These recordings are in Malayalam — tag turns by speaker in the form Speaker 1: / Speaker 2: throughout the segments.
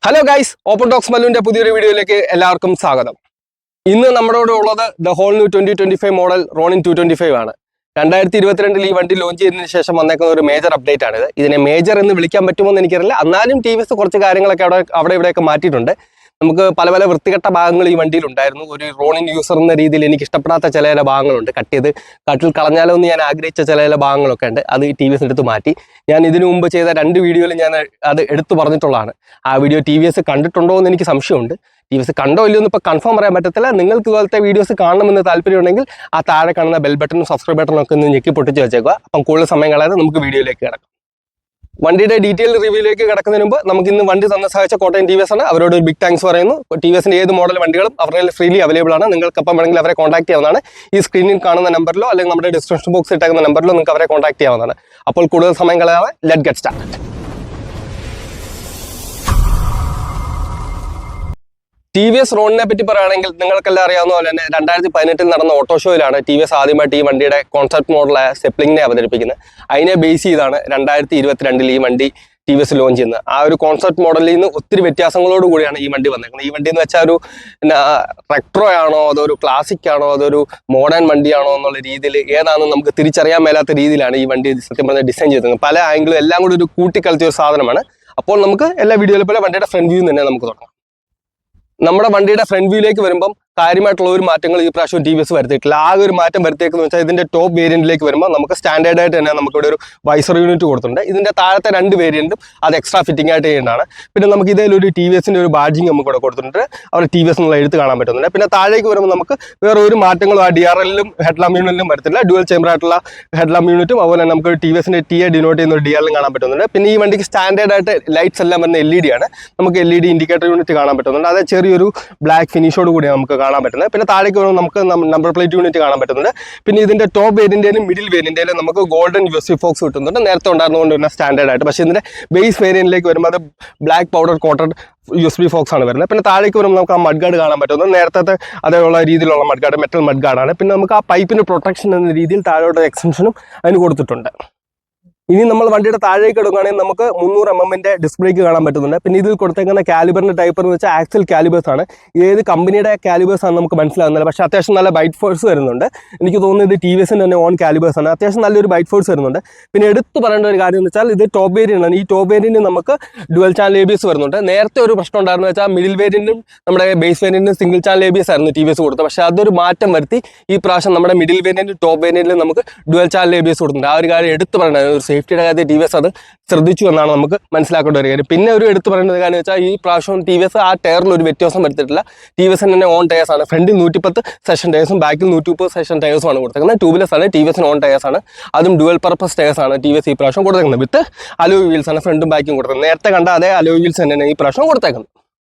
Speaker 1: ഹലോ ഗൈസ്, ഓപ്പൺ ടോക്സ് മല്ലുവിന്റെ പുതിയൊരു വീഡിയോയിലേക്ക് എല്ലാവർക്കും സ്വാഗതം. ഇന്ന് നമ്മുടെ കൂടെ ഉള്ളത് the whole new 2025 model Ronin 225 ആണ്. 2022 ഈ വണ്ടി ലോഞ്ച് ചെയ്തതിനു ശേഷം വന്നേക്കുന്ന ഒരു മേജർ അപ്ഡേറ്റ് ആണിത്. ഇതിനെ മേജർ എന്ന് വിളിക്കാൻ പറ്റുമോ എന്ന് എനിക്കറിയില്ല. എന്നാലും ടി വി എസ് കുറച്ച് കാര്യങ്ങളൊക്കെ അവിടെ ഇവിടെയൊക്കെ മാറ്റിയിട്ടുണ്ട്. നമുക്ക് പല പല വൃത്തികെട്ട ഭാഗങ്ങൾ ഈ വണ്ടിയിൽ ഉണ്ടായിരുന്നു. ഒരു റോണിൻ യൂസർ എന്ന രീതിയിൽ എനിക്ക് ഇഷ്ടപ്പെടാത്ത ചില ഭാഗങ്ങളുണ്ട്. കട്ടിൽ കളഞ്ഞാലോ എന്ന് ഞാൻ ആഗ്രഹിച്ച ചില ഭാഗങ്ങളൊക്കെ ഉണ്ട്. അത് ടി വി എസ് എടുത്ത് മാറ്റി. ഞാൻ ഇതിനു മുമ്പ് ചെയ്ത 2 വീഡിയോയിൽ ഞാൻ അത് എടുത്തു പറഞ്ഞിട്ടുള്ളതാണ്. ആ വീഡിയോ ടി വി എസ് കണ്ടിട്ടുണ്ടോ എന്ന് എനിക്ക് സംശയമുണ്ട്. ടി വി എസ് കണ്ടോ ഇല്ലയോ എന്ന് ഇപ്പോൾ കൺഫേം പറയാൻ പറ്റത്തില്ല. നിങ്ങൾക്ക് ഇതുപോലത്തെ വീഡിയോസ് കാണണമെന്ന് താല്പര്യമുണ്ടെങ്കിൽ ആ താഴെ കാണുന്ന ബെൽ ബട്ടണും സബ്സ്ക്രൈബ് ബട്ടണും ഒക്കെ ഒന്ന് ഞെക്കി പൊട്ടിച്ച് വെച്ചേക്കുക. അപ്പം കൂടുതൽ സമയം കളയാതെ നമുക്ക് വീഡിയോയിലേക്ക് കിടക്കാം. വണ്ടിയുടെ ഡീറ്റെയിൽ റിവ്യൂയിലേക്ക് കിടക്കുന്നതിന് മുമ്പ് നമുക്ക് ഇന്ന് വണ്ടി തന്ന സഹായിച്ച കോട്ടയം ടി വി എസ് ആണ്. അവരോട് ഒരു ബിഗ് താങ്ക്സ് പറയുന്നു. ടി വി എസിന്റെ ഏത് മോഡൽ വണ്ടികളും അവരുടെ ഫ്രീലി അവൈലബിൾ ആണ്. നിങ്ങൾക്ക് അപ്പം വേണമെങ്കിൽ അവരെ കോൺടാക്ട് ചെയ്യാവുന്നതാണ്. ഈ സ്ക്രീനിൽ കാണുന്ന നമ്പറിലോ അല്ലെങ്കിൽ നമ്മുടെ ഡിസ്ക്രിപ്ഷൻ ബോക്സ് ഇട്ടേക്കുന്ന നമ്പറിലോ നിങ്ങൾക്ക് അവരെ കോൺടാക്ട് ചെയ്യാവുന്നതാണ്. അപ്പോൾ കൂടുതൽ സമയം കളയാതെ let get start. T V S റോണിനെ പറ്റി പറയുകയാണെങ്കിൽ നിങ്ങൾക്കെല്ലാം അറിയാവുന്ന പോലെ തന്നെ 2018 നടന്ന ഓട്ടോ ഷോയിലാണ് ടി വി എസ് ആദ്യമായിട്ട് ഈ വണ്ടിയുടെ കോൺസെപ്റ്റ് മോഡലായ സെപ്ലിങ്ങിനെ അവതരിപ്പിക്കുന്നത്. അതിനെ ബേസ് ചെയ്താണ് 2022 ഈ വണ്ടി ടി വി എസ് ലോഞ്ച് ചെയ്യുന്നത്. ആ ഒരു കോൺസെപ്റ്റ് മോഡലിൽ നിന്ന് ഒത്തിരി വ്യത്യാസങ്ങളോട് കൂടിയാണ് ഈ വണ്ടി വന്നേക്കുന്നത്. ഈ വണ്ടി എന്ന് വെച്ചാൽ ഒരു റെട്രോ ആണോ അതൊരു ക്ലാസിക് ആണോ അതൊരു മോഡേൺ വണ്ടിയാണോ എന്നുള്ള രീതിയിൽ ഏതാണെന്ന് നമുക്ക് തിരിച്ചറിയാൻ മേലാത്ത രീതിയിലാണ് ഈ വണ്ടി സത്യം പറഞ്ഞാൽ ഡിസൈൻ ചെയ്തത്. പല ആംഗിളും എല്ലാം കൂടി ഒരു കൂട്ടിക്കലർത്തിയ ഒരു സാധനമാണ്. അപ്പോൾ നമുക്ക് എല്ലാ വീഡിയോയിലും പോലെ വണ്ടിയുടെ ഫ്രണ്ട് വ്യൂ തന്നെ നമുക്ക് തുടങ്ങാം. നമ്മുടെ വണ്ടിയുടെ ഫ്രണ്ട് വ്യൂയിലേക്ക് വരുമ്പം കാര്യമായിട്ടുള്ള ഒരു മാറ്റങ്ങൾ ഈ പ്രാവശ്യം ടി വി എസ് വരുത്തിയിട്ടില്ല. ആകെ ഒരു മാറ്റം വരുത്തിയേക്കെന്ന് വെച്ചാൽ ഇതിന്റെ ടോപ്പ് വേരിയന്റിലേക്ക് വരുമ്പോൾ നമുക്ക് സ്റ്റാൻഡേർഡ് ആയിട്ട് തന്നെ നമുക്ക് ഇവിടെ ഒരു വൈസർ യൂണിറ്റ് കൊടുത്തിട്ടുണ്ട്. ഇതിന്റെ താഴത്തെ 2 വേരിയന്റും അത് എക്സ്ട്രാ ഫിറ്റിംഗ് ആയിട്ട് ചെയ്യേണ്ടതാണ്. പിന്നെ നമുക്ക് ഇതിലൊരു ടി വി എസിന്റെ ഒരു ബാഡ്ജിങ് നമുക്ക് ഇവിടെ കൊടുത്തിട്ടുണ്ട്. അവർ ടി വി എസ് എന്നുള്ള എഴുത്ത് കാണാൻ പറ്റുന്നുണ്ട്. പിന്നെ താഴേക്ക് വരുമ്പോൾ നമുക്ക് വേറെ ഒരു മാറ്റങ്ങളും ആ DRL-ലും ഹെഡ്ലാമ്പ് യൂണിറ്റിലും വരത്തില്ല. ഡ്യുവൽ ചേമ്പർ ആയിട്ടുള്ള ഹെഡ്ലാമ്പ് യൂണിറ്റും അതുപോലെ നമുക്ക് ടി വി എസിന്റെ ടി ഡിനോട്ട് ചെയ്യുന്ന ഒരു DRL കാണാൻ പറ്റുന്നുണ്ട്. പിന്നെ ഈ വണ്ടിക്ക് സ്റ്റാൻഡേർഡ് ആയിട്ട് ലൈറ്റ്സ് എല്ലാം വരുന്ന LED ആണ്. നമുക്ക് LED ഇൻഡിക്കേറ്റർ യൂണിറ്റ് കാണാൻ പറ്റുന്നുണ്ട്. അത് ചെറിയൊരു ബ്ലാക്ക് ഫിനിഷോട് കൂടി നമുക്ക് കാണാൻ പറ്റുന്നത്. പിന്നെ താഴേക്ക് വരുമ്പോൾ നമുക്ക് നമ്പർ പ്ലേറ്റ് യൂണിറ്റ് കാണാൻ പറ്റുന്നുണ്ട്. പിന്നെ ഇതിന്റെ ടോപ്പ് വേരിയന്റിലും മിഡിൽ വേരിയന്റിലും നമുക്ക് ഗോൾഡൻ USB ഫോക്സ് കിട്ടുന്നുണ്ട്. നേരത്തെ ഉണ്ടായിരുന്നുകൊണ്ട് തന്നെ സ്റ്റാൻഡേർഡ് ആയിട്ട്. പക്ഷേ ഇതിന്റെ ബേസ് വേരിയന്റിലേക്ക് വരുമ്പോൾ അത് black powder coated USB forks ആണ് വരുന്നത്. പിന്നെ താഴേക്ക് വരുമ്പോൾ നമുക്ക് ആ മഡ് ഗാർഡ് കാണാൻ പറ്റുന്നത് നേരത്തെ അതേയുള്ള രീതിയിലുള്ള മഡ് ഗാർഡ്, മെറ്റൽ മഡ് ഗാർഡാണ്. പിന്നെ നമുക്ക് ആ പൈപ്പിന് പ്രൊട്ടക്ഷൻ എന്ന രീതിയിൽ താഴോട്ട് എക്സ്റ്റൻഷനും അതിന് കൊടുത്തിട്ടുണ്ട്. ഇനി നമ്മൾ വണ്ടിയുടെ താഴേക്ക് എടുക്കുകയാണെങ്കിൽ നമുക്ക് 300 mm ഡിസ്പ്ലേക്ക് കാണാൻ പറ്റുന്നുണ്ട്. പിന്നെ ഇതിൽ കൊടുത്തേക്കുന്ന കാലിബറിന്റെ ടൈപ്പ് എന്ന് വെച്ചാൽ ആക്സൽ കാലിബേഴ്സ് ആണ്. ഏത് കമ്പനിയുടെ കാലിബേഴ്സ് ആണ് നമുക്ക് മനസ്സിലാകുന്നില്ല. പക്ഷേ അത്യാവശ്യം നല്ല ബൈറ്റ് ഫോഴ്സ് വരുന്നുണ്ട്. എനിക്ക് തോന്നുന്നത് ഇത് ടി വി എസിന്റെ തന്നെ ഓൺ കാലിബേഴ്സ് ആണ്. അത്യാവശ്യം നല്ലൊരു ബൈറ്റ് ഫോഴ്സ് വരുന്നുണ്ട്. പിന്നെ എടുത്തു പറയേണ്ട ഒരു കാര്യം എന്ന് വെച്ചാൽ ഇത് ടോപ്പ് വേരിയന്റ് ആണ്. ഈ ടോപ്പ് വേരിയന്റിന് നമുക്ക് ഡുവൽ ചാനൽ ABS വരുന്നുണ്ട്. നേരത്തെ ഒരു പ്രശ്നം ഉണ്ടായിരുന്നു വെച്ചാൽ മിഡിൽ വേരിയന്റും നമ്മുടെ ബേസ് വേരിയന്റും സിംഗിൾ ചാനൽ ABS ആയിരുന്നു ടി വി എസ് കൊടുത്തത്. പക്ഷേ അതൊരു മാറ്റം വരുത്തി ഈ പ്രാവശ്യം നമ്മുടെ മിഡിൽ വേരിയന്റും ടോപ്പ് വേരിയന്റിലും നമുക്ക് ഡുവൽ ചാനൽ ABS കൊടുക്കുന്നുണ്ട്. ആ ഒരു കാര്യം എടുത്തു പറയേണ്ടത് ഒരു സേഫ്റ്റിയുടെ കാര്യത്തിൽ ടി വി എസ് അത് ശ്രദ്ധിച്ചു എന്നാണ് നമുക്ക് മനസ്സിലാക്കേണ്ട ഒരു കാര്യം. പിന്നെ ഒരു എടുത്തു പറയുന്നത് കാര്യം വെച്ചാൽ ഈ പ്രാവശ്യം ടി വി എസ് ആ ടയറിൽ ഒരു വ്യത്യാസം വരുത്തിയിട്ടില്ല. ടി വി എസിന് തന്നെ ഓൺ ടയേഴ്സ് ആണ്. ഫ്രണ്ടിൽ 110 സെഷൻ ടയേഴ്സും ബാക്കിൽ 130 സെഷൻ ടയേഴ്സും ആണ് കൊടുത്തേക്കുന്നത്. ട്യൂബ്ലെസ് ആണ്. ടി വി എസിന് ഓൺ ടയേഴ്സ് ആണ്. അതും ഡുവൽ പർപ്പസ് ടയേഴ്സ് ആണ് ടി വി എസ് ഈ പ്രാവശ്യം കൊടുത്തേക്കുന്നത്. വിത്ത് അലോയ് വീൽസ് ആണ് ഫ്രണ്ടും ബാക്കും കൊടുത്തത്. നേരത്തെ കണ്ട അതേ അലോയ് വീൽസ് തന്നെയാണ് ഈ പ്രാവശ്യം കൊടുത്തേക്കുന്നത്.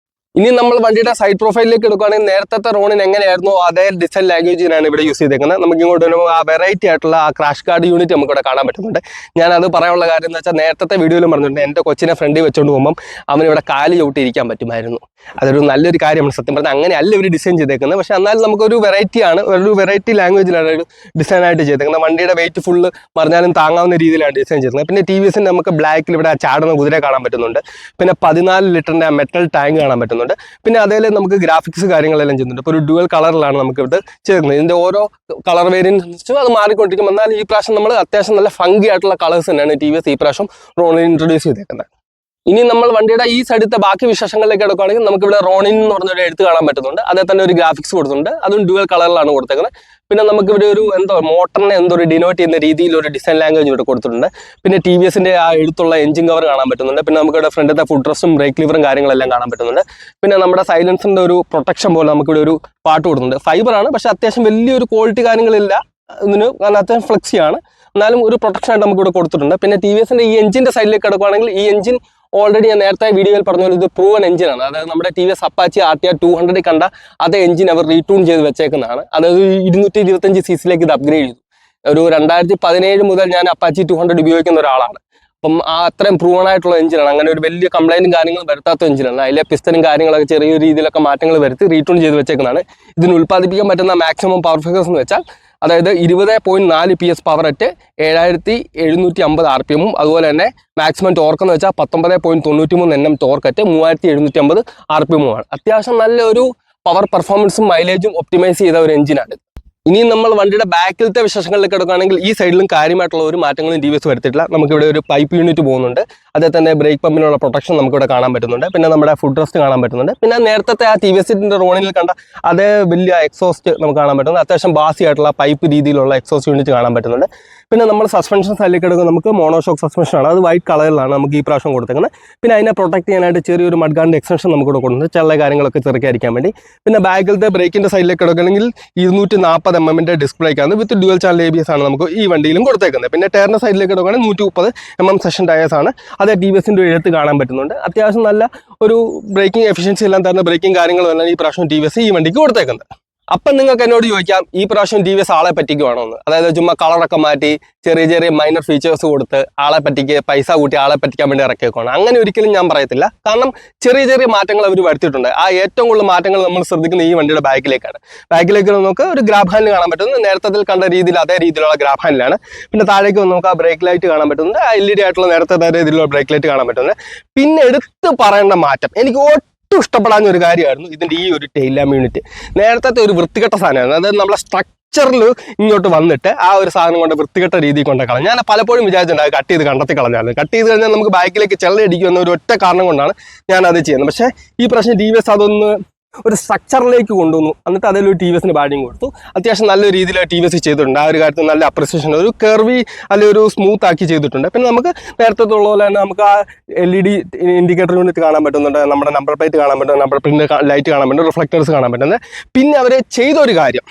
Speaker 1: ഇനി നമ്മൾ വണ്ടിയുടെ സൈഡ് പ്രൊഫൈലിലേക്ക് എടുക്കുകയാണെങ്കിൽ നേരത്തെ റോണിന് എങ്ങനെയായിരുന്നു അതേ ഡിസൈൻ ലാംഗ്വേജിനാണ് ഇവിടെ യൂസ് ചെയ്തേക്കുന്നത്. നമുക്ക് ഇങ്ങോട്ട് വരുമ്പോൾ ആ വെറൈറ്റി ആയിട്ടുള്ള ആ ക്രാഷ് ഗാർഡ് യൂണിറ്റ് നമുക്ക് ഇവിടെ കാണാൻ പറ്റുന്നുണ്ട്. ഞാനത് പറയാനുള്ള കാര്യം എന്ന് വെച്ചാൽ നേരത്തെ വീഡിയോയിലും പറഞ്ഞിട്ടുണ്ട് എൻ്റെ കൊച്ചിനെ ഫ്രണ്ടിൽ വെച്ചുകൊണ്ട് പോകുമ്പം അവനിവിടെ കാല് ചവിട്ടിയിരിക്കാൻ പറ്റുമായിരുന്നു. അതൊരു നല്ലൊരു കാര്യമാണ്. സത്യം പറഞ്ഞാൽ അങ്ങനെയല്ല ഇവർ ഡിസൈൻ ചെയ്തേക്കുന്നത്. പക്ഷേ എന്നാലും നമുക്കൊരു വെറൈറ്റിയാണ്, ഒരു വെറൈറ്റി ലാംഗ്വേജിലാണ് ഒരു ഡിസൈനായിട്ട് ചെയ്തേക്കുന്നത്. വണ്ടിയുടെ വെയിറ്റ് ഫുള്ള് പറഞ്ഞാലും താങ്ങാവുന്ന രീതിയിലാണ് ഡിസൈൻ ചെയ്തേക്കുന്നത്. പിന്നെ ടി വി എസിന് നമുക്ക് ബ്ലാക്കിൽ ഇവിടെ ചാടുന്ന കുതിര കാണാൻ പറ്റുന്നുണ്ട്. പിന്നെ 14 ലിറ്ററിൻ്റെ ആ മെറ്റൽ ടാങ്ക് കാണാൻ പറ്റുന്നുണ്ട്. പിന്നെ അതേപോലെ നമുക്ക് ഗ്രാഫിക്സ് കാര്യങ്ങളെല്ലാം ചെയ്യുന്നുണ്ട്. ഇപ്പോൾ ഒരു ഡുവൽ കളറിലാണ് നമുക്ക് ഇവിടെ ചെയ്യുന്നത്. ഇതിൻ്റെ ഓരോ കളർ വേരിയൻറ്റ് അത് മാറിക്കൊണ്ടിരിക്കും. എന്നാൽ ഈ പ്രാവശ്യം നമ്മൾ അത്യാവശ്യം നല്ല ഫംഗി ആയിട്ടുള്ള കളേഴ്സ് തന്നെയാണ് ടി വി എസ് ഈ പ്രാവശ്യം റോണിൽ ഇൻട്രൊഡ്യൂസ് ചെയ്തേക്കുന്നത്. ഇനി നമ്മൾ വണ്ടിയുടെ ഈ സൈഡത്തെ ബാക്കി വിശേഷങ്ങളിലേക്ക് എടുക്കുകയാണെങ്കിൽ നമുക്കിവിടെ റോണിൻ എന്ന് പറഞ്ഞൊരു എഴുത്ത് കാണാൻ പറ്റുന്നുണ്ട്. അതേ തന്നെ ഒരു ഗ്രാഫിക്സ് കൊടുത്തിട്ടുണ്ട്. അതും ഡുവൽ കളറിലാണ് കൊടുത്തേക്കുന്നത്. പിന്നെ നമുക്കിവിടെ ഒരു മോട്ടറിനെ ഒരു ഡിനോട്ട് ചെയ്യുന്ന രീതിയിൽ ഒരു ഡിസൈൻ ലാംഗ്വേജ് ഇവിടെ കൊടുത്തിട്ടുണ്ട്. പിന്നെ ടി വി എസിന്റെ ആ എഴുത്തുള്ള എഞ്ചിൻ കവർ കാണാൻ പറ്റുന്നുണ്ട്. പിന്നെ നമുക്കിവിടെ ഫ്രണ്ടിലത്തെ ഫുഡ് റെസ്റ്റും ബ്രേക്ക് ലിവറും കാര്യങ്ങളെല്ലാം കാണാൻ പറ്റുന്നുണ്ട്. പിന്നെ നമ്മുടെ സൈലൻസിന്റെ ഒരു പ്രൊട്ടക്ഷൻ പോലെ നമുക്കിവിടെ ഒരു പാട്ട് കൊടുക്കുന്നുണ്ട്. ഫൈബറാണ്, പക്ഷെ അത്യാവശ്യം വലിയൊരു ക്വാളിറ്റി കാര്യങ്ങളില്ല ഇതിന്, കാരണം അത്യാവശ്യം ഫ്ലെക്സിയാണ്. എന്നാലും ഒരു പ്രൊട്ടക്ഷൻ ആയിട്ട് നമുക്കിവിടെ കൊടുത്തിട്ടുണ്ട്. പിന്നെ ടി വി എസിന്റെ ഈ എഞ്ചിന്റെ സൈഡിലേക്ക് എടുക്കുകയാണെങ്കിൽ ഈ എഞ്ചിൻ ഓൾറെഡി ഞാൻ നേരത്തെ വീഡിയോയിൽ പറഞ്ഞ പോലെ ഇത് പ്രൂവൻ എഞ്ചിനാണ്. അതായത് നമ്മുടെ T V S Apache RTR 200 കണ്ട അതേ എഞ്ചിൻ അവർ റീട്യൂൺ ചെയ്ത് വെച്ചേക്കുന്നതാണ്. അതായത് 225 cc ഇത് അപ്ഗ്രേഡ് ചെയ്തു. ഒരു 2017 മുതൽ ഞാൻ അപ്പാച്ചി 200 ഉപയോഗിക്കുന്ന ഒരാളാണ്. അപ്പം ആ അത്രയും പ്രൂവൺ ആയിട്ടുള്ള എഞ്ചിനാണ്. അങ്ങനെ ഒരു വലിയ കംപ്ലൈന്റും കാര്യങ്ങളും വരുത്താത്ത എഞ്ചിനാണ്. അതിലെ പിസ്റ്റനും കാര്യങ്ങളൊക്കെ ചെറിയ രീതിയിലൊക്കെ മാറ്റങ്ങൾ വരുത്തി റീട്യൂൺ ചെയ്ത് വെച്ചേക്കുന്നതാണ്. ഇതിന് ഉൽപ്പാദിപ്പിക്കാൻ പറ്റുന്ന മാക്സിമം പവർ ഫിഗേഴ്സ് എന്ന് വെച്ചാൽ അതായത് 20.4 PS പവർ അറ്റ് 7750 RPM, അതുപോലെ തന്നെ മാക്സിമം ടോർക്ക് എന്ന് വെച്ചാൽ 19.93 Nm ടോർക്ക് അറ്റ് 3750 RPM ആണ്. അത്യാവശ്യം നല്ലൊരു പവർ പെർഫോമൻസും മൈലേജും ഒപ്റ്റിമൈസ് ചെയ്ത ഒരു എഞ്ചിനാണ്. ഇനി നമ്മൾ വണ്ടിയുടെ ബാക്കിലത്തെ വിശേഷങ്ങളിലേക്ക് എടുക്കുകയാണെങ്കിൽ ഈ സൈഡിലും കാര്യമായിട്ടുള്ള ഒരു മാറ്റങ്ങളും ടി വി എസ് വരുത്തിയിട്ടില്ല. നമുക്കിവിടെ ഒരു പൈപ്പ് യൂണിറ്റ് പോകുന്നുണ്ട്, അതേ തന്നെ ബ്രേക്ക് പമ്പിനുള്ള പ്രൊട്ടക്ഷൻ നമുക്കിവിടെ കാണാൻ പറ്റുന്നുണ്ട്, പിന്നെ നമ്മുടെ ഫുഡ് റെസ്റ്റ് കാണാൻ പറ്റുന്നുണ്ട്, പിന്നെ നേരത്തെ ആ ടി വി എസിൻ്റെ റോണിൽ കണ്ട അതേ വലിയ എക്സോസ്റ്റ് നമുക്ക് കാണാൻ പറ്റുന്നത്, അത്യാവശ്യം ബാസി ആയിട്ടുള്ള പൈപ്പ് രീതിയിലുള്ള എക്സോസ്റ്റ് യൂണിറ്റ് കാണാൻ പറ്റുന്നുണ്ട്. പിന്നെ നമ്മൾ സസ്പെൻഷൻ സൈഡിലേക്ക് എടുക്കുമ്പോൾ നമുക്ക് മോണോഷോക്ക് സസ്പെൻഷനാണ്, അത് വൈറ്റ് കളറിലാണ് നമുക്ക് ഈ പ്രാവശ്യം കൊടുത്തേക്കുന്നത്. പിന്നെ അതിനെ പ്രൊട്ടക്ട് ചെയ്യാനായിട്ട് ചെറിയൊരു മഡ്ഗാർഡിൻ്റെ എക്സ്റ്റൻഷൻ നമുക്കിവിടെ കൊടുക്കുന്നുണ്ട്, ചില കാര്യങ്ങളൊക്കെ ചെറുക്കാതിരിക്കാൻ വേണ്ടി. പിന്നെ ബാക്കിലത്തെ ബ്രേക്കിൻ്റെ സൈഡിലേക്ക് എടുക്കുകയാണെങ്കിൽ 240 mm ഡിസ്പ്ലേക്കാണ് വിത്ത് ഡ്യുവൽ ചാനൽ ABS ആണ് നമുക്ക് ഈ വണ്ടിയിലും കൊടുത്തേക്കുന്നത്. പിന്നെ ടയറിൻ്റെ സൈഡിലേക്ക് എടുക്കുകയാണെങ്കിൽ 130 mm സെഷൻ ടയേഴ്സ് ആണ്, അതേ ടി വി എസിൻ്റെ എഴുത്ത് കാണാൻ പറ്റുന്നുണ്ട്. അത്യാവശ്യം നല്ല ഒരു ബ്രേക്കിംഗ് എഫിഷ്യൻസി എല്ലാം തരുന്ന ബ്രേക്കിംഗ് കാര്യങ്ങളും എല്ലാം ഈ പ്രാവശ്യം ടി വി എസ് ഈ വണ്ടിക്ക് കൊടുത്തേക്കുന്നത്. അപ്പം നിങ്ങൾക്ക് എന്നോട് ചോദിക്കാം, ഈ പ്രാവശ്യം ടി വി എസ് ആളെ പറ്റിക്കുവാണോ എന്ന്. അതായത് ചുമ്മാ കളറൊക്കെ മാറ്റി ചെറിയ ചെറിയ മൈനർ ഫീച്ചേഴ്സ് കൊടുത്ത് ആളെ പറ്റിക്ക് പൈസ കൂട്ടി ആളെ പറ്റിക്കാൻ വേണ്ടി ഇറക്കിയേക്കാണ്. അങ്ങനെ ഒരിക്കലും ഞാൻ പറയത്തില്ല. കാരണം ചെറിയ ചെറിയ മാറ്റങ്ങൾ അവർ വരുത്തിയിട്ടുണ്ട്. ആ ഏറ്റവും കൂടുതൽ മാറ്റങ്ങൾ നമ്മൾ ശ്രദ്ധിക്കുന്ന ഈ വണ്ടിയുടെ ബാക്കിലേക്കാണ്. ബാക്കിലേക്ക് നമുക്ക് ഒരു ഗ്രാബ് ഹാൻഡിൽ കാണാൻ പറ്റുന്നത് നേരത്തെ കണ്ട രീതിയിൽ അതേ രീതിയിലുള്ള ഗ്രാബ് ഹാൻഡിലാണ്. പിന്നെ താഴേക്ക് നമുക്ക് ആ ബ്രേക്ക് ലൈറ്റ് കാണാൻ പറ്റുന്നത്, ആ LED ആയിട്ടുള്ള നേരത്തെ രീതിയിലുള്ള ബ്രേക്ക് ലൈറ്റ് കാണാൻ പറ്റുന്നത്. പിന്നെ എടുത്ത് പറയേണ്ട മാറ്റം, എനിക്ക് ഒട്ടും ഇഷ്ടപ്പെടാവുന്ന ഒരു കാര്യമായിരുന്നു ഇതിൻ്റെ ഈ ഒരു ടെയിൽ ലാമ്പ് യൂണിറ്റ്. നേരത്തെ ഒരു വൃത്തികെട്ട സാധനമായിരുന്നു. അതായത് നമ്മളെ സ്ട്രക്ചറിൽ ഇങ്ങോട്ട് വന്നിട്ട് ആ ഒരു സാധനം കൊണ്ട് വൃത്തികെട്ട രീതിയിൽ കൊണ്ട് കളഞ്ഞു. ഞാൻ പലപ്പോഴും വിചാരിച്ചിട്ടുണ്ട് അത് കട്ട് ചെയ്ത് കണ്ടെത്തി കളഞ്ഞാണ്. കട്ട് ചെയ്ത് കഴിഞ്ഞാൽ നമുക്ക് ബാക്കിലേക്ക് ചെള്ളയടിക്കുമെന്ന ഒരു ഒറ്റ കാരണം കൊണ്ടാണ് ഞാൻ അത് ചെയ്യുന്നത്. പക്ഷേ ഈ പ്രശ്നം ടി വി എസ് അതൊന്ന് ഒരു സ്ട്രക്ചറിലേക്ക് കൊണ്ടുവന്നു, എന്നിട്ട് അതിലൊരു ടി വി എസിന് ബാഡിങ് കൊടുത്തു. അത്യാവശ്യം നല്ല രീതിയിൽ ടി വി എസ് ചെയ്തിട്ടുണ്ട്. ആ ഒരു കാര്യത്തിൽ നല്ല അപ്രിസിയേഷൻ, ഒരു കർവി അല്ലെങ്കിൽ ഒരു സ്മൂത്ത് ആക്കി ചെയ്തിട്ടുണ്ട്. പിന്നെ നമുക്ക് നേരത്തെ ഉള്ള പോലെ തന്നെ നമുക്ക് ആ LED ഇൻഡിക്കേറ്റർ യൂണിറ്റ് കാണാൻ പറ്റുന്നുണ്ട്, നമ്മുടെ നമ്പർ പ്ലേറ്റ് കാണാൻ പറ്റുന്നുണ്ട്, നമ്പർ പ്ലേറ്റിൻ്റെ ലൈറ്റ് കാണാൻ പറ്റുന്നുണ്ട്, റിഫ്ലക്ടേഴ്സ് കാണാൻ പറ്റുന്നത്. പിന്നെ അവർ ചെയ്തൊരു കാര്യം,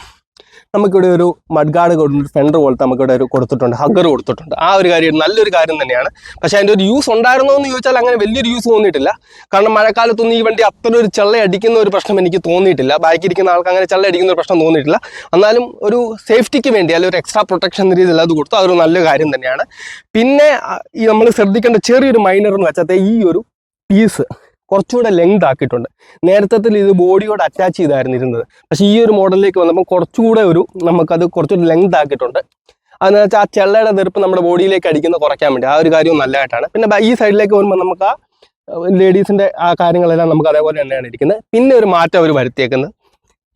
Speaker 1: നമുക്കിവിടെ ഒരു മഡ്ഗാർഡ് കൊടുത്തിട്ട് ഫെൻഡർ പോലത്തെ നമുക്കിവിടെ ഒരു കൊടുത്തിട്ടുണ്ട്, ഹഗ്ഗർ കൊടുത്തിട്ടുണ്ട്. ആ ഒരു കാര്യം നല്ലൊരു കാര്യം തന്നെയാണ്. പക്ഷേ അതിൻ്റെ ഒരു യൂസ് ഉണ്ടായിരുന്നോ എന്ന് ചോദിച്ചാൽ അങ്ങനെ വലിയൊരു യൂസ് തോന്നിയിട്ടില്ല. കാരണം മഴക്കാലത്തൊന്നും ഈ വണ്ടി അത്ര ഒരു ചെള്ള അടിക്കുന്ന ഒരു പ്രശ്നം എനിക്ക് തോന്നിയിട്ടില്ല. ബാക്കിയിരിക്കുന്ന ആൾക്ക് അങ്ങനെ ചെള്ള അടിക്കുന്ന ഒരു പ്രശ്നം തോന്നിയിട്ടില്ല. എന്നാലും ഒരു സേഫ്റ്റിക്ക് വേണ്ടി അല്ലെങ്കിൽ ഒരു എക്സ്ട്രാ പ്രൊട്ടക്ഷൻ രീതിയിൽ അത് കൊടുത്തു, അതൊരു നല്ല കാര്യം തന്നെയാണ്. പിന്നെ ഈ നമ്മൾ ശ്രദ്ധിക്കേണ്ട ചെറിയൊരു മൈനർ എന്ന് വെച്ചാൽ ഈ ഒരു പീസ് കുറച്ചുകൂടെ ലെങ്ത് ആക്കിയിട്ടുണ്ട്. നേരത്തെ ഇത് ബോഡിയോട് അറ്റാച്ച് ചെയ്തായിരുന്നു ഇരുന്നത്, പക്ഷേ ഈ ഒരു മോഡലിലേക്ക് വന്നപ്പോൾ കുറച്ചുകൂടെ നമുക്കത് കുറച്ചുകൂടി ലെങ്ത് ആക്കിയിട്ടുണ്ട്. അതെന്ന് വെച്ചാൽ ആ ചെള്ളയുടെ തെറുപ്പ് നമ്മുടെ ബോഡിയിലേക്ക് അടിക്കുന്നത് കുറയ്ക്കാൻ വേണ്ടി, ആ ഒരു കാര്യവും നല്ലതായിട്ടാണ്. പിന്നെ ഈ സൈഡിലേക്ക് വരുമ്പോൾ നമുക്ക് ആ ലേഡീസിൻ്റെ ആ കാര്യങ്ങളെല്ലാം നമുക്ക് അതേപോലെ തന്നെയാണ് ഇരിക്കുന്നത്. പിന്നെ ഒരു മാറ്റം അവർ വരുത്തിയേക്കുന്നത്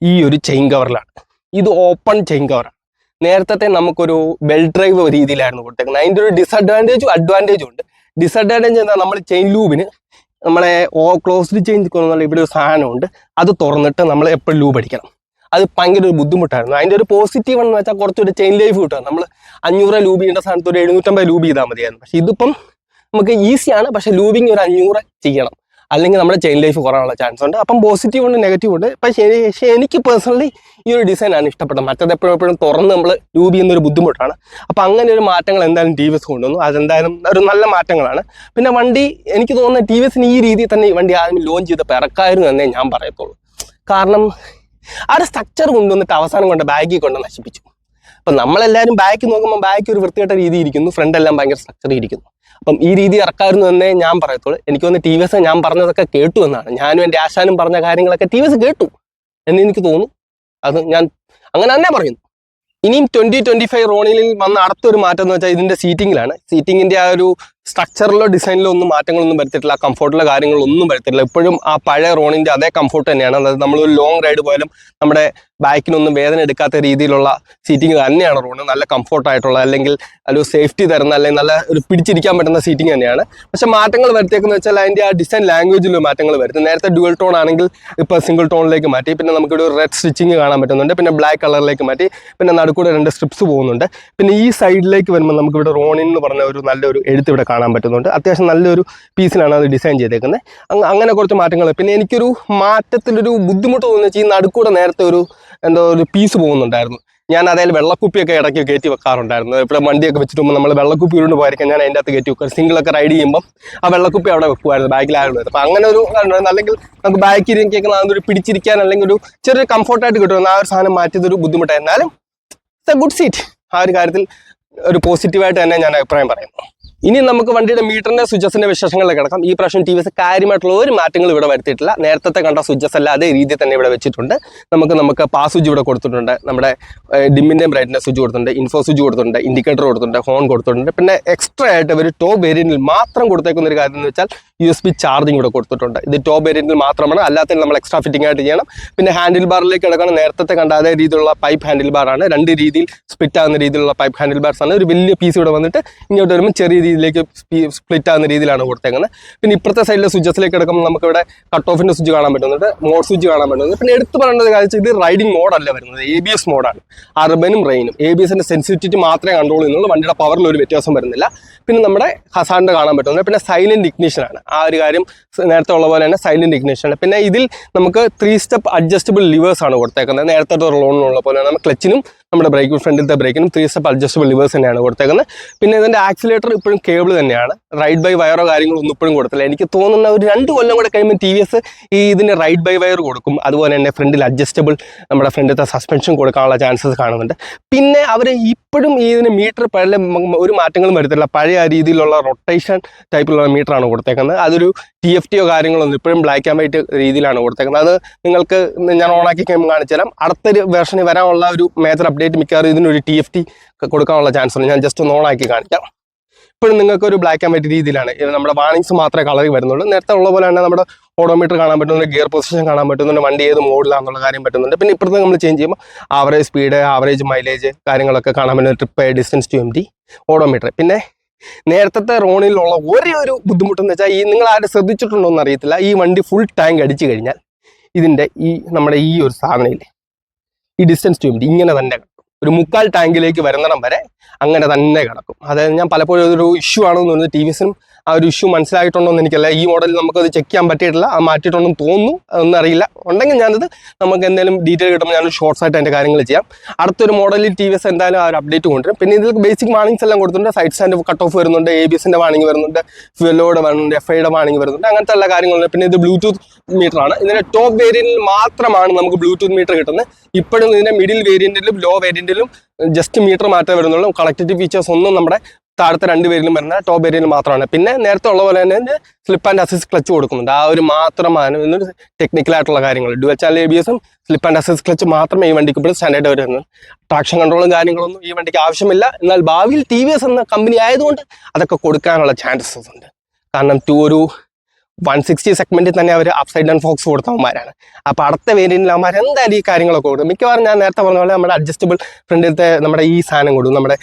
Speaker 1: ഈ ഒരു ചെയിൻ കവറിലാണ്. ഇത് ഓപ്പൺ ചെയിൻ കവറാണ്. നേരത്തെ നമുക്കൊരു ബെൽറ്റ് ഡ്രൈവ് രീതിയിലായിരുന്നു കൊടുത്തേക്കുന്നത്. അതിൻ്റെ ഒരു ഡിസഡ്വാൻറ്റേജും അഡ്വാൻറ്റേജും ഉണ്ട്. ഡിസഡ്വാൻറ്റേജ് എന്താ, നമ്മൾ ചെയിൻ ലൂബിന് നമ്മളെ ക്ലോസ്ഡ് ചെയിൻ കൊണ്ടുള്ള ഇവിടെ ഒരു സാധനമുണ്ട്, അത് തുറന്നിട്ട് നമ്മൾ എപ്പോഴും ലൂബ് അടിക്കണം. അത് ഭയങ്കര ഒരു ബുദ്ധിമുട്ടായിരുന്നു. അതിൻ്റെ ഒരു പോസിറ്റീവ് എന്ന് വെച്ചാൽ കുറച്ചൊരു ചെയിൻ ലൈഫ് കിട്ടുക. നമ്മൾ 500 ലൂബ് ചെയ്യേണ്ട സ്ഥാനത്ത് ഒരു 750 ലൂബ് ചെയ്താൽ മതിയായിരുന്നു. പക്ഷേ ഇതിപ്പം നമുക്ക് ഈസിയാണ്, പക്ഷേ ലൂബിങ് ഒരു 500 ചെയ്യണം, അല്ലെങ്കിൽ നമ്മുടെ ചെയിൻ ലൈഫ് കുറയാനുള്ള ചാൻസ് ഉണ്ട്. അപ്പം പോസിറ്റീവ് ഉണ്ട്, നെഗറ്റീവ് ഉണ്ട്. പക്ഷേ എനിക്ക് പേഴ്സണലി ഈ ഒരു ഡിസൈനാണ് ഇഷ്ടപ്പെട്ടത്. മറ്റത് എപ്പോഴും തുറന്ന് നമ്മൾ ലൂബ് ചെയ്യുന്ന ഒരു ബുദ്ധിമുട്ടാണ്. അപ്പം അങ്ങനെ ഒരു മാറ്റങ്ങൾ എന്തായാലും ടി വി എസ് കൊണ്ടുവന്നു, അതെന്തായാലും ഒരു നല്ല മാറ്റങ്ങളാണ്. പിന്നെ വണ്ടി എനിക്ക് തോന്നുന്നത് ടി വി എസിന് ഈ രീതിയിൽ തന്നെ ഈ വണ്ടി ആദ്യം ലോഞ്ച് ചെയ്തപ്പോൾ ഇറക്കായിരുന്നു എന്നേ ഞാൻ പറയത്തുള്ളൂ. കാരണം ആ ഒരു സ്ട്രക്ചർ കൊണ്ടുവന്നിട്ട് അവസാനം കൊണ്ട് ബാഗിൽ കൊണ്ട് നശിപ്പിച്ചു. അപ്പം നമ്മളെല്ലാവരും ബാക്ക് നോക്കുമ്പോൾ ബാക്ക് ഒരു വൃത്തികെട്ട രീതി ഇരിക്കുന്നു, ഫ്രണ്ട് എല്ലാം ഭയങ്കര സ്ട്രക്ചർ ഇരിക്കുന്നു. അപ്പം ഈ രീതി ഇറക്കായിരുന്നു എന്നേ ഞാൻ പറയത്തുള്ളൂ. എനിക്ക് തോന്നുന്നു ടി വി എസ് ഞാൻ പറഞ്ഞതൊക്കെ കേട്ടു എന്നാണ്. ഞാനും എൻ്റെ ആശാനും പറഞ്ഞ കാര്യങ്ങളൊക്കെ ടി വി എസ് കേട്ടു എന്ന് എനിക്ക് തോന്നുന്നു. അത് ഞാൻ അങ്ങനെ തന്നെ പറയുന്നു. ഇനിയും 2025 റോണിൽ വന്ന അടുത്തൊരു മാറ്റം എന്ന് വെച്ചാൽ ഇതിൻ്റെ സീറ്റിങ്ങിലാണ്. സീറ്റിങ്ങിൻ്റെ ആ ഒരു സ്ട്രക്ചറിലോ ഡിസൈനിലോ ഒന്നും മാറ്റങ്ങളൊന്നും വരുത്തിയിട്ടില്ല, കംഫോർട്ടിലെ കാര്യങ്ങളൊന്നും വരുത്തിയിട്ടില്ല. ഇപ്പോഴും ആ പഴയ റോണിൻ്റെ അതേ കംഫോർട്ട് തന്നെയാണ്. അതായത് നമ്മളൊരു ലോങ് റൈഡ് പോയാലും നമ്മുടെ ബാക്കിനൊന്നും വേദന എടുക്കാത്ത രീതിയിലുള്ള സീറ്റിംഗ് തന്നെയാണ് റോണ്. നല്ല കംഫോർട്ടായിട്ടുള്ള, അല്ലെങ്കിൽ ഒരു സേഫ്റ്റി തരുന്ന, അല്ലെങ്കിൽ നല്ല ഒരു പിടിച്ചിരിക്കാൻ പറ്റുന്ന സീറ്റിംഗ് തന്നെയാണ്. പക്ഷെ മാറ്റങ്ങൾ വരുത്തിയേക്കെന്ന് വെച്ചാൽ അതിൻ്റെ ആ ഡിസൈൻ ലാംഗ്വേജിൽ മാറ്റങ്ങൾ വരുത്തും. നേരത്തെ ഡ്യുവൽ ടോൺ ആണെങ്കിൽ ഇപ്പോൾ സിംഗിൾ ടോണിലേക്ക് മാറ്റി. പിന്നെ നമുക്കൊരു റെഡ് സ്റ്റിച്ചിങ് കാണാൻ പറ്റുന്നുണ്ട്. പിന്നെ ബ്ലാക്ക് കളറിലേക്ക് മാറ്റി. പിന്നെ നടുക്കൂടെ 2 സ്ട്രിപ്സ് പോകുന്നുണ്ട്. പിന്നെ ഈ സൈഡിലേക്ക് വരുമ്പോൾ നമുക്കിവിടെ റോണിൻ എന്ന് പറഞ്ഞ ഒരു നല്ലൊരു എഴുത്ത് ഇവിടെ കാണാൻ പറ്റുന്നുണ്ട്. അത്യാവശ്യം നല്ലൊരു പീസിലാണ് അത് ഡിസൈൻ ചെയ്തേക്കുന്നത്. അങ്ങനെ കുറച്ച് മാറ്റങ്ങൾ. പിന്നെ എനിക്കൊരു മാറ്റത്തിലൊരു ബുദ്ധിമുട്ട് തോന്നുന്നു വെച്ചാൽ ഈ നടുക്കൂടെ നേരത്തെ ഒരു പീസ് പോകുന്നുണ്ടായിരുന്നു. ഞാൻ അതായത് വെള്ളക്കുപ്പിയൊക്കെ ഇടയ്ക്ക് കയറ്റി വെക്കാറുണ്ടായിരുന്നു. ഇവിടെ വണ്ടിയൊക്കെ വെച്ചിട്ടുമ്പോൾ നമ്മൾ വെള്ളക്കുപ്പി ഉരുണ്ട് പോയിരിക്കാൻ ഞാൻ അതിൻ്റെ അകത്ത് കയറ്റി വെക്കും. സിംഗിളൊക്കെ റൈഡ് ചെയ്യുമ്പോൾ ആ വെള്ളക്കുപ്പി അവിടെ വെക്കുമായിരുന്നു, ബാക്കിലായിരുന്നു. അപ്പോൾ അങ്ങനെ ഒരു അല്ലെങ്കിൽ നമുക്ക് ബാക്കിൽ കേൾക്കുന്ന അതൊരു പിടിച്ചിരിക്കാൻ അല്ലെങ്കിൽ ഒരു ചെറിയ കംഫോർട്ടായിട്ട് കിട്ടുമെന്ന് ആ ഒരു സാധനം മാറ്റിയതൊരു ബുദ്ധിമുട്ടായിരുന്നാലും ഇറ്റ്സ് എ ഗുഡ് സീറ്റ്. ആ ഒരു കാര്യത്തിൽ ഒരു പോസിറ്റീവായിട്ട് തന്നെ ഞാൻ അഭിപ്രായം പറയുന്നു. ഇനി നമുക്ക് വണ്ടിയുടെ മീറ്ററിന്റെ സ്വിച്ചസിന്റെ വിശേഷങ്ങളിലേക്ക് കിടക്കാം. ഈ പ്രാവശ്യം ടി വി എസ് കാര്യമായിട്ടുള്ള ഒരു മാറ്റങ്ങൾ ഇവിടെ വരുത്തിയിട്ടില്ല. നേരത്തെ കണ്ട സ്വിച്ചസ് അല്ല അതേ രീതിയിൽ തന്നെ ഇവിടെ വെച്ചിട്ടുണ്ട്. നമുക്ക് പാസ് സ്വിച്ച് ഇവിടെ കൊടുത്തിട്ടുണ്ട്, നമ്മുടെ ഡിമ്മിന്റെയും ബ്രൈറ്റ്നസ് സ്വിച്ച് കൊടുത്തിട്ടുണ്ട്, ഇൻഫോ സ്വിച്ച് കൊടുത്തിട്ടുണ്ട്, ഇൻഡിക്കേറ്റർ കൊടുത്തിട്ടുണ്ട്, ഹോൺ കൊടുത്തിട്ടുണ്ട്. പിന്നെ എക്സ്ട്രാ ആയിട്ട് ഒരു ടോപ്പ് വേരിയന്റിൽ മാത്രം കൊടുത്തേക്കുന്ന ഒരു കാര്യം എന്ന് വെച്ചാൽ USB ചാർജിങ് ഇവിടെ കൊടുത്തിട്ടുണ്ട്. ഇത് ടോപ്പ് വേരിയന്റിൽ മാത്രമാണ്, അല്ലാത്ത നമ്മൾ എക്സ്ട്രാ ഫിറ്റിംഗ് ആയിട്ട് ചെയ്യണം. പിന്നെ ഹാൻഡിൽ ബാറിലേക്ക് കിടക്കണം. നേരത്തെ കണ്ട അതേ രീതിയിലുള്ള പൈപ്പ് ഹാൻഡിൽ ബാറാണ്, രണ്ട് രീതിയിൽ സ്പ്ലിറ്റ് ആകുന്ന രീതിയിലുള്ള പൈപ്പ് ഹാൻഡിൽ ബാർസ് ആണ്. ഒരു വലിയ പീസ് ഇവിടെ വന്നിട്ട് ഇങ്ങോട്ട് വരുമ്പോൾ ചെറിയ രീതിയിലേക്ക് സ്പ്ലിറ്റ് ആകുന്ന രീതിയിലാണ് കൊടുത്തേക്കുന്നത്. പിന്നെ ഇപ്പുറത്തെ സൈഡിലെ സ്വിച്ചസിലേക്ക് കിടക്കുമ്പോൾ നമുക്കിവിടെ കട്ട് ഓഫിന്റെ സ്വിച്ച് കാണാൻ പറ്റുന്നുണ്ട്, മോഡ് സ്വിച്ച് കാണാൻ പറ്റുന്നുണ്ട്. പിന്നെ എടുത്ത് പറയേണ്ടത് കാര്യം ഇത് റൈഡിംഗ് മോഡല്ല വരുന്നത്, ABS മോഡാണ്. അർബനും റെയിനും ABSന്റെ സെൻസിറ്റിവിറ്റി മാത്രമേ കൺട്രോൾ ചെയ്യുന്നുള്ളൂ, വണ്ടിയുടെ പവറിൽ ഒരു വ്യത്യാസം വരുന്നില്ല. പിന്നെ നമ്മുടെ ഹസാറിന്റെ കാണാൻ പറ്റുന്നത്. പിന്നെ സൈലന്റ് ഇഗ്നിഷൻ ആണ്, ആ ഒരു കാര്യം നേരത്തെ ഉള്ള പോലെ തന്നെ സൈലന്റ് ഇഗ്നിഷൻ ആണ്. പിന്നെ ഇതിൽ നമുക്ക് 3 സ്റ്റെപ്പ് അഡ്ജസ്റ്റബിൾ ലിവേഴ്സ് ആണ് കൊടുത്തേക്കുന്നത്. നേരത്തെ ലോണിലുള്ള പോലെ നമ്മൾ ക്ലച്ചിനും നമ്മുടെ ബ്രേക്കും ഫ്രണ്ടിലത്തെ ബ്രേക്കിനും 3 സ്റ്റെപ്പ് അഡ്ജസ്റ്റബിൾ ലിവേഴ്സ് തന്നെയാണ് കൊടുത്തേക്കുന്നത്. പിന്നെ ഇതിന്റെ ആക്സിലേറ്റർ ഇപ്പോഴും കേബിൾ തന്നെയാണ്, റൈഡ് ബൈ വയറോ കാര്യങ്ങളോ ഒന്നും ഇപ്പോഴും കൊടുത്തില്ല. എനിക്ക് തോന്നുന്ന ഒരു 2 കൊല്ലം കൂടെ കഴിയുമ്പോൾ TVS ഇതിന് റൈഡ് ബൈ വയർ കൊടുക്കും. അതുപോലെ തന്നെ ഫ്രണ്ടിൽ അഡ്ജസ്റ്റബിൾ നമ്മുടെ ഫ്രണ്ടിലത്തെ സസ്പെൻഷൻ കൊടുക്കാനുള്ള ചാൻസസ് കാണുന്നുണ്ട്. പിന്നെ അവർ ഇപ്പോഴും ഇതിന് മീറ്റർ പഴയ ഒരു മാറ്റങ്ങളും വരുത്തില്ല, പഴയ രീതിയിലുള്ള റൊട്ടേഷൻ ടൈപ്പിലുള്ള മീറ്ററാണ് കൊടുത്തേക്കുന്നത്. അതൊരു TFTയോ കാര്യങ്ങളൊന്നും ഇപ്പോഴും ബ്ലാക്ക് ആൻഡ് വൈറ്റ് രീതിയിലാണ് കൊടുത്തേക്കുന്നത്. അത് നിങ്ങൾക്ക് ഞാൻ ഓണാക്കി കഴിയുമ്പോൾ കാണിച്ചു തരാം. അടുത്തൊരു വേർഷന് വരാനുള്ള ഒരു മേജർ അപ്ഡേറ്റ് മിക്കവാറും ഇതിനൊരു TFT കൊടുക്കാനുള്ള ചാൻസ് ഉണ്ട്. ഞാൻ ജസ്റ്റ് ഒന്ന് ഓണാക്കി കാണിക്കാം. ഇപ്പോഴും നിങ്ങൾക്ക് ഒരു ബ്ലാക്ക് ആൻഡ് വൈറ്റ് രീതിയിലാണ്, നമ്മുടെ വാണിങ്സ് മാത്രമേ കളറിൽ വരുന്നുള്ളൂ. നേരത്തെ ഉള്ള പോലെ തന്നെ നമ്മുടെ ഓഡോമീറ്റർ കാണാൻ പറ്റുന്നുണ്ട്, ഗിയർ പൊസിഷൻ കാണാൻ പറ്റുന്നുണ്ട്, വണ്ടി ഏത് മോഡിലാണെന്നുള്ള കാര്യം പറ്റുന്നുണ്ട്. പിന്നെ ഇപ്പുറത്ത് നമ്മൾ ചേഞ്ച് ചെയ്യുമ്പോൾ ആവറേജ് സ്പീഡ്, ആവറേജ് മൈലേജ് കാര്യങ്ങളൊക്കെ കാണാൻ പറ്റുന്ന trip, distance to MT odometer. പിന്നെ നേരത്തെ റോണിലുള്ള ഒരേ ഒരു ബുദ്ധിമുട്ടെന്ന് വെച്ചാൽ നിങ്ങൾ ആരും ശ്രദ്ധിച്ചിട്ടുണ്ടോ എന്ന് അറിയത്തില്ല, ഈ വണ്ടി ഫുൾ ടാങ്ക് അടിച്ചു കഴിഞ്ഞാൽ ഇതിൻ്റെ നമ്മുടെ ഈ ഒരു സാധനയില്ലേ, ഈ ഡിസ്റ്റൻസ് ടു MT ഇങ്ങനെ തന്നെ ഒരു 3/4 ടാങ്കിലേക്ക് വരുന്നിടം വരെ അങ്ങനെ തന്നെ കിടക്കും. അതായത് ഞാൻ പലപ്പോഴും അതൊരു ഇഷ്യൂ ആണെന്ന് തോന്നുന്നത്. TVSനും ആ ഒരു ഇഷ്യൂ മനസ്സിലായിട്ടുണ്ടോ എന്ന് എനിക്കല്ല. ഈ മോഡലിൽ നമുക്കത് ചെക്ക് ചെയ്യാൻ പറ്റിയിട്ടില്ല, അത് മാറ്റിയിട്ടുണ്ടെന്ന് തോന്നുന്നു, അതൊന്നും അറിയില്ല. ഉണ്ടെങ്കിൽ ഞാനത് നമുക്ക് എന്തെങ്കിലും ഡീറ്റെയിൽ കിട്ടുമ്പോൾ ഞാനൊരു ഷോർട്സ് ആയിട്ട് അതിൻ്റെ കാര്യങ്ങൾ ചെയ്യാം. അടുത്തൊരു മോഡലിൽ TVS എന്തായാലും ആ ഒരു അപ്ഡേറ്റ് കൊണ്ടുവരും. പിന്നെ ഇതിൽ ബേസിക് വാണിങ്സ് എല്ലാം കൊടുത്തിട്ടുണ്ട്. സൈഡ് സ്റ്റാൻഡ് കട്ട് ഓഫ് വരുന്നുണ്ട്, ABSന്റെ വാണിംഗ് വരുന്നുണ്ട്, ഫ്യൂലോയുടെ വരുന്നുണ്ട്, FIയുടെ വാണിംഗ് വരുന്നുണ്ട്, അങ്ങനത്തെ എല്ലാ കാര്യങ്ങളുണ്ട്. പിന്നെ ഇത് ബ്ലൂടൂത്ത് മീറ്ററാണ്. ഇതിൻ്റെ ടോപ്പ് വേരിയന്റിൽ മാത്രമാണ് നമുക്ക് ബ്ലൂടൂത്ത് മീറ്റർ കിട്ടുന്നത്. ഇപ്പോഴും ഇതിൻ്റെ മിഡിൽ വേരിയന്റിലും ലോ വേരിയന്റിലും ജസ്റ്റ് മീറ്റർ മാറ്റം വരുന്നുള്ളൂ. കണക്ടിവിറ്റി ഫീച്ചേഴ്സ് ഒന്നും നമ്മുടെ താഴത്തെ 2 വേരിയന്റിലും വരുന്ന ടോപ്പ് വേരിയന്റിൽ മാത്രമാണ്. പിന്നെ നേരത്തെ ഉള്ള പോലെ തന്നെ സ്ലിപ്പ് ആൻഡ് അസിസ്റ്റ് ക്ലച്ച് കൊടുക്കുന്നുണ്ട്. ആ ഒരു മാത്രമാണ് ഇന്നൊരു ടെക്നിക്കലായിട്ടുള്ള കാര്യങ്ങൾ. ഡുവൽ ചാനൽ ABSും സ്ലിപ്പ് ആൻഡ് അസിസ്റ്റ് ക്ലച്ച് മാത്രമേ ഈ വണ്ടിക്ക് ഇപ്പോൾ സ്റ്റാൻഡേർഡ് വരുന്നത്. ട്രാക്ഷൻ കൺട്രോളും കാര്യങ്ങളൊന്നും ഈ വണ്ടിക്ക് ആവശ്യമില്ല. എന്നാൽ ഭാവിയിൽ TVS എന്ന കമ്പനി ആയതുകൊണ്ട് അതൊക്കെ കൊടുക്കാനുള്ള ചാൻസസ് ഉണ്ട്. കാരണം ഒരു 160 സെഗ്മെന്റിൽ തന്നെ അവർ അപ്സൈഡ് ഡൗൺ ഫോക്സ് കൊടുത്തവന്മാരാണ്. അപ്പോൾ അടുത്ത വേരിയന്റിൽ അവന്മാർ എന്തായാലും ഈ കാര്യങ്ങളൊക്കെ കൊടുക്കും. മിക്കവാറും ഞാൻ നേരത്തെ പറഞ്ഞ പോലെ നമ്മുടെ അഡ്ജസ്റ്റബിൾ ഫ്രണ്ടിലത്തെ നമ്മുടെ ഈ സാധനം കൊടുക്കും, നമ്മുടെ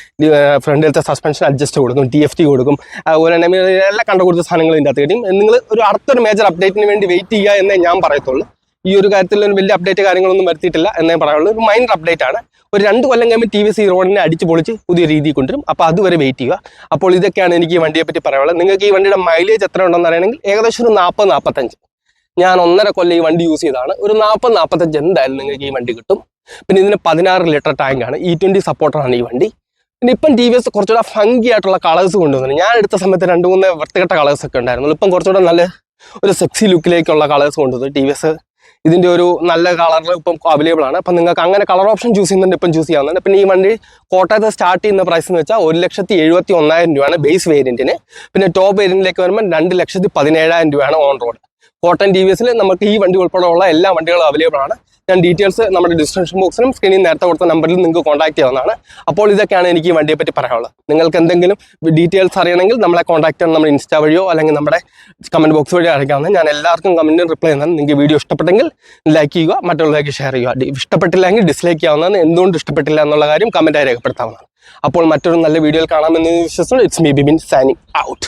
Speaker 1: ഫ്രണ്ടിലത്തെ സസ്പെൻഷൻ അഡ്ജസ്റ്റ് കൊടുക്കും, TFT കൊടുക്കും, അതുപോലെ തന്നെ എല്ലാം കണ്ടുകൊടുത്ത സാധനങ്ങൾ ഇതിൻ്റെ അകത്ത് കിട്ടും. നിങ്ങൾ ഒരു അടുത്തൊരു മേജർ അപ്ഡേറ്റിന് വേണ്ടി വെയിറ്റ് ചെയ്യുക എന്നേ ഞാൻ പറയത്തുള്ളൂ. ഈ ഒരു കാര്യത്തിൽ ഒരു വലിയ അപ്ഡേറ്റ് കാര്യങ്ങളൊന്നും വരുത്തിയിട്ടില്ല എന്നേ പറയുള്ളൂ. ഒരു മൈനർ അപ്ഡേറ്റ് ആണ്. ഒരു 2 കൊല്ലം കഴിയുമ്പോൾ TVS ഈ റോഡിനെ അടിച്ച് പൊളിച്ച് പുതിയ രീതിയിൽ കൊണ്ടുവരും. അപ്പോൾ അതുവരെ വെയിറ്റ് ചെയ്യുക. അപ്പോൾ ഇതൊക്കെയാണ് എനിക്ക് ഈ വണ്ടിയെ പറ്റി പറയാനുള്ളത്. നിങ്ങൾക്ക് ഈ വണ്ടിയുടെ മൈലേജ് എത്ര ഉണ്ടെന്ന് അറിയണമെങ്കിൽ ഏകദേശം ഒരു 40-45. ഞാൻ 1.5 കൊല്ലം ഈ വണ്ടി യൂസ് ചെയ്താണ്. ഒരു 40-45 എന്തായാലും നിങ്ങൾക്ക് ഈ വണ്ടി കിട്ടും. പിന്നെ ഇതിന് 16 ലിറ്റർ ടാങ്കാണ്, E20 സപ്പോർട്ടറാണ് ഈ വണ്ടി. പിന്നെ ഇപ്പം TVS കുറച്ചുകൂടെ ഫങ്കി ആയിട്ടുള്ള കളേഴ്സ് കൊണ്ടുവന്നു. ഞാൻ എടുത്ത സമയത്ത് 2-3 വൃത്തികെട്ട കളേഴ്സ് ഒക്കെ ഉണ്ടായിരുന്നു. ഇപ്പം കുറച്ചുകൂടെ നല്ല ഒരു സെക്സി ലുക്കിലേക്കുള്ള കളേഴ്സ് കൊണ്ടുവന്നു TVS. ഇതിൻ്റെ ഒരു നല്ല കളറിൽ ഇപ്പം അവൈലബിൾ ആണ്. അപ്പം നിങ്ങൾക്ക് അങ്ങനെ കളർ ഓപ്ഷൻ ചൂസ് ചെയ്യുന്നുണ്ട്, ഇപ്പം ചൂസ് ചെയ്യാവുന്നതാണ്. പിന്നെ ഈ വണ്ടി കോട്ടയത്ത് സ്റ്റാർട്ട് ചെയ്യുന്ന പ്രൈസ് എന്ന് വെച്ചാൽ 1,71,000 രൂപയാണ് ബേസ് വേരിയന്റിന്. പിന്നെ ടോപ്പ് വേരിയന്റിലേക്ക് വരുമ്പോൾ 2,17,000 രൂപയാണ് ഓൺ റോഡ്. കോട്ടൺ TVSൽ നമുക്ക് ഈ വണ്ടി ഉൾപ്പെടെയുള്ള എല്ലാ വണ്ടികളും അവൈലബിൾ ആണ്. ഞാൻ ഡീറ്റെയിൽസ് നമ്മുടെ ഡിസ്ക്രിപ്ഷൻ ബോക്സിലും സ്ക്രീനിൽ നേരത്തെ കൊടുത്ത നമ്പറിൽ നിങ്ങൾക്ക് കോൺടാക്ട് ചെയ്യാവുന്നതാണ്. അപ്പോൾ ഇതൊക്കെയാണ് എനിക്ക് ഈ വണ്ടിയെ പറ്റി പറയാനുള്ളത്. നിങ്ങൾക്ക് എന്തെങ്കിലും ഡീറ്റെയിൽസ് അറിയണമെങ്കിൽ നമ്മളെ കോൺടാക്ട് ചെയ്യണം, നമ്മുടെ ഇൻസ്റ്റാ വഴിയോ അല്ലെങ്കിൽ നമ്മുടെ കമൻറ്റ് ബോക്സ് വഴിയോ അറിയിക്കാവുന്നത്. ഞാൻ എല്ലാവർക്കും കമൻറ്റിന് റിപ്ലൈ ചെയ്യുന്നതാണ്. നിങ്ങൾക്ക് വീഡിയോ ഇഷ്ടപ്പെട്ടെങ്കിൽ ലൈക്ക് ചെയ്യുക, മറ്റുള്ളവർക്ക് ഷെയർ ചെയ്യുക. ഇഷ്ടപ്പെട്ടില്ലെങ്കിൽ ഡിസ്ലൈക്ക് ചെയ്യാവുന്നതാണ്. എന്തുകൊണ്ട് ഇഷ്ടപ്പെട്ടില്ല എന്നുള്ള കാര്യം കമൻറ്റായി രേഖപ്പെടുത്താവുന്നതാണ്. അപ്പോൾ മറ്റൊരു നല്ല വീഡിയോയിൽ കാണാമെന്ന് വിശ്വസിക്കുന്നു. It's me Bibin signing out.